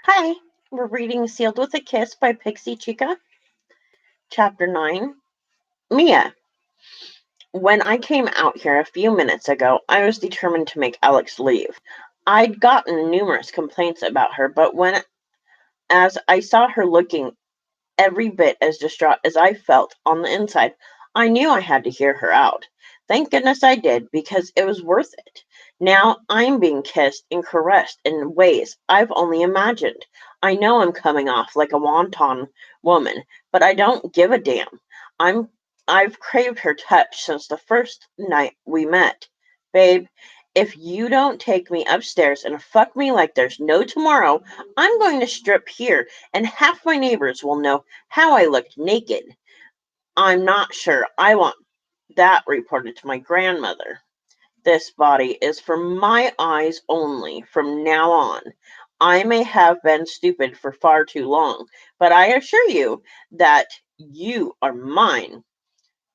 Hi, we're reading Sealed with a Kiss by Pixie Chica, Chapter 9. Mia. When I came out here a few minutes ago, I was determined to make Alex leave. I'd gotten numerous complaints about her, but as I saw her looking every bit as distraught as I felt on the inside, I knew I had to hear her out. Thank goodness I did, because it was worth it. Now I'm being kissed and caressed in ways I've only imagined. I know I'm coming off like a wanton woman, but I don't give a damn. I'm I've craved her touch since the first night we met. Babe, if you don't take me upstairs and fuck me like there's no tomorrow, I'm going to strip here and half my neighbors will know how I looked naked. I'm not sure I want that reported to my grandmother. This body is for my eyes only from now on. I may have been stupid for far too long, but I assure you that you are mine.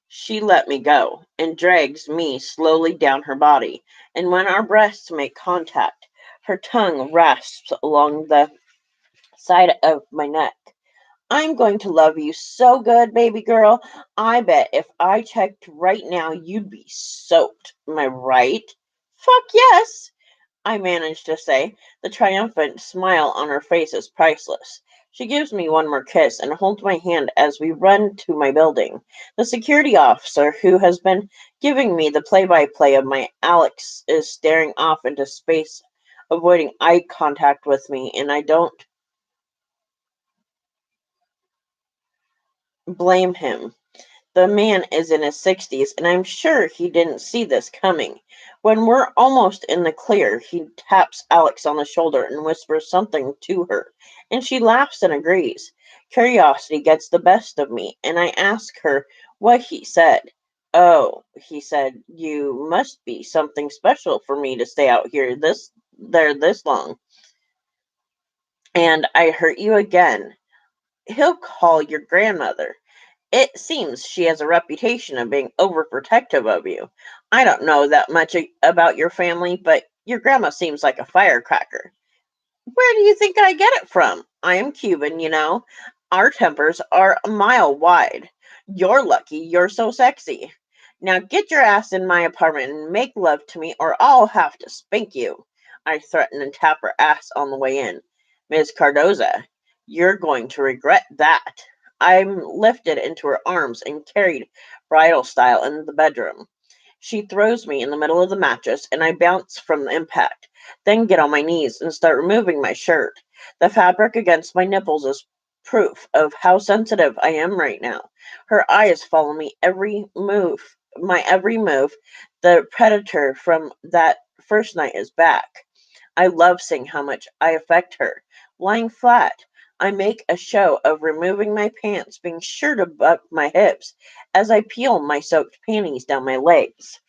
She let me go and drags me slowly down her body, and when our breasts make contact, her tongue rasps along the side of my neck. I'm going to love you so good, baby girl. I bet if I checked right now, you'd be soaked. Am I right? Fuck yes, I managed to say. The triumphant smile on her face is priceless. She gives me one more kiss and holds my hand as we run to my building. The security officer who has been giving me the play-by-play of my Alex is staring off into space, avoiding eye contact with me, and I don't blame him. The man is in his 60s, and I'm sure he didn't see this coming. When we're almost in the clear, he taps Alex on the shoulder and whispers something to her, and she laughs and agrees. Curiosity gets the best of me, and I ask her what he said. Oh, he said, you must be something special for me to stay out here this long. And I hurt you again. He'll call your grandmother. It seems she has a reputation of being overprotective of you. I don't know that much about your family, but your grandma seems like a firecracker. Where do you think I get it from? I am Cuban, you know. Our tempers are a mile wide. You're lucky you're so sexy. Now get your ass in my apartment and make love to me, or I'll have to spank you. I threaten and tap her ass on the way in. Miss Cardoza, you're going to regret that. I'm lifted into her arms and carried bridal style into the bedroom. She throws me in the middle of the mattress, and I bounce from the impact, then get on my knees and start removing my shirt. The fabric against my nipples is proof of how sensitive I am right now. Her eyes follow my every move. The predator from that first night is back. I love seeing how much I affect her. Lying flat, I make a show of removing my pants, being sure to buck my hips as I peel my soaked panties down my legs.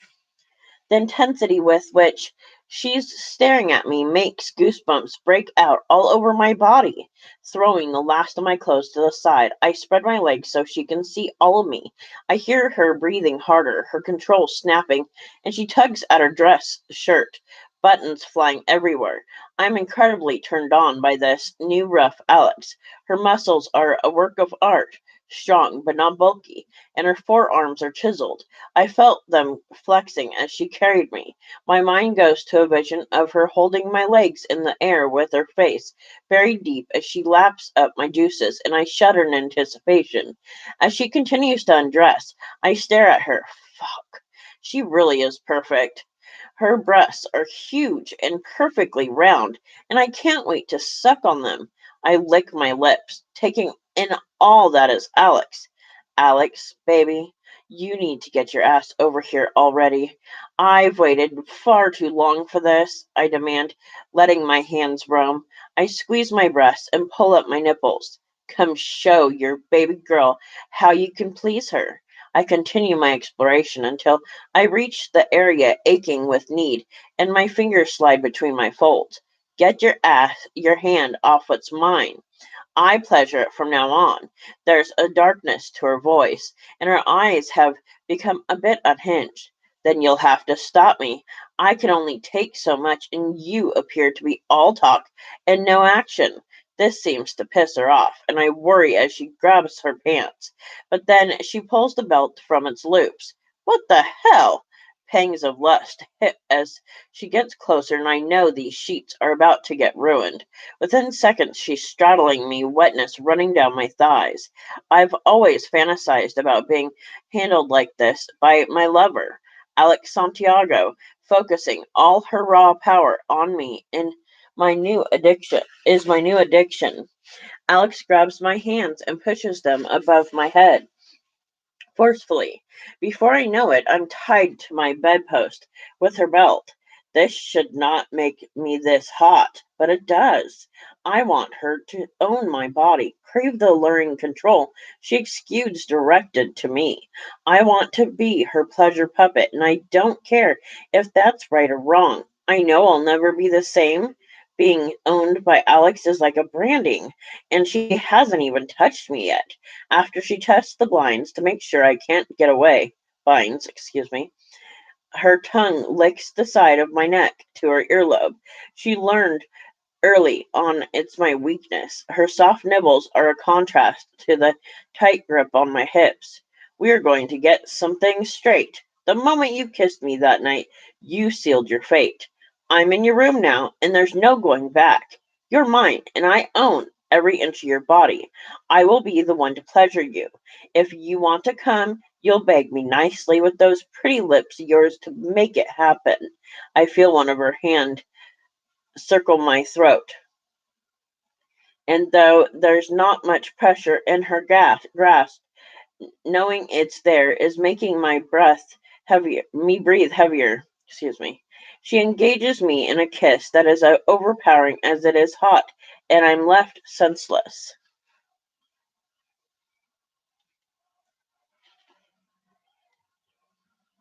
The intensity with which she's staring at me makes goosebumps break out all over my body. Throwing the last of my clothes to the side, I spread my legs so she can see all of me. I hear her breathing harder, her control snapping, and she tugs at her dress shirt, buttons flying everywhere. I'm incredibly turned on by this new rough Alex. Her muscles are a work of art, strong but not bulky, and her forearms are chiseled. I felt them flexing as she carried me. My mind goes to a vision of her holding my legs in the air with her face buried deep as she laps up my juices, and I shudder in anticipation. As she continues to undress, I stare at her. Fuck. She really is perfect. Her breasts are huge and perfectly round, and I can't wait to suck on them. I lick my lips, taking in all that is Alex. Alex, baby, you need to get your ass over here already. I've waited far too long for this, I demand, letting my hands roam. I squeeze my breasts and pull up my nipples. Come show your baby girl how you can please her. I continue my exploration until I reach the area aching with need, and my fingers slide between my folds. Get your hand off what's mine. I pleasure it from now on. There's a darkness to her voice, and her eyes have become a bit unhinged. Then you'll have to stop me. I can only take so much, and you appear to be all talk and no action. This seems to piss her off, and I worry as she grabs her pants. But then she pulls the belt from its loops. What the hell? Pangs of lust hit as she gets closer, and I know these sheets are about to get ruined. Within seconds, she's straddling me, wetness running down my thighs. I've always fantasized about being handled like this by my lover, Alex Santiago, focusing all her raw power on me in my new addiction. Alex grabs my hands and pushes them above my head forcefully. Before I know it, I'm tied to my bedpost with her belt. This should not make me this hot, but it does. I want her to own my body, crave the alluring control she exudes directed to me. I want to be her pleasure puppet, and I don't care if that's right or wrong. I know I'll never be the same. Being owned by Alex is like a branding, and she hasn't even touched me yet. After she tests the blinds to make sure I can't get away, binds, excuse me, her tongue licks the side of my neck to her earlobe. She learned early on it's my weakness. Her soft nibbles are a contrast to the tight grip on my hips. We're going to get some things straight. The moment you kissed me that night, you sealed your fate. I'm in your room now, and there's no going back. You're mine, and I own every inch of your body. I will be the one to pleasure you. If you want to come, you'll beg me nicely with those pretty lips of yours to make it happen. I feel one of her hands circle my throat, and though there's not much pressure in her grasp, knowing it's there is making me breathe heavier. Excuse me. She engages me in a kiss that is overpowering as it is hot, and I'm left senseless.